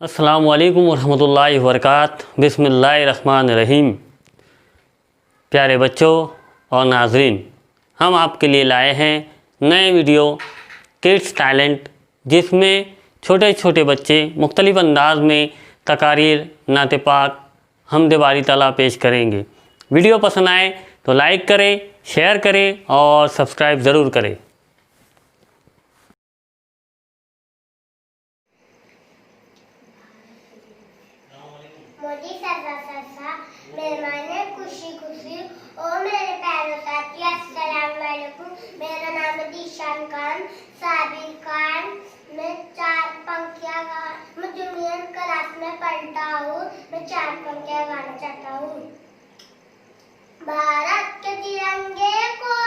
अस्सलामु अलैकुम वरहमतुल्लाहि वबरकातुहू। बिस्मिल्लाहिर्रहमानिर्रहीम। प्यारे बच्चों और नाज़रीन, हम आपके लिए लाए हैं नए वीडियो किड्स टैलेंट, जिसमें छोटे छोटे बच्चे मुख्तलिफ़ अंदाज में तकारीर, नात पाक, हमद बारी ताला पेश करेंगे। वीडियो पसंद आए तो लाइक करें, शेयर करें और सब्सक्राइब ज़रूर करें। मोदी सरसा सरसा मेहमाने खुशी खुशी ओ मेरे प्यारे साथी अस्सलाम वालेकुम। मेरा नाम है दीशान खान साबिर खान। मैं जूनियर क्लास में पढ़ता हूँ। मैं 4 पंक्तियाँ गाना चाहता हूँ। भारत के तिरंगे को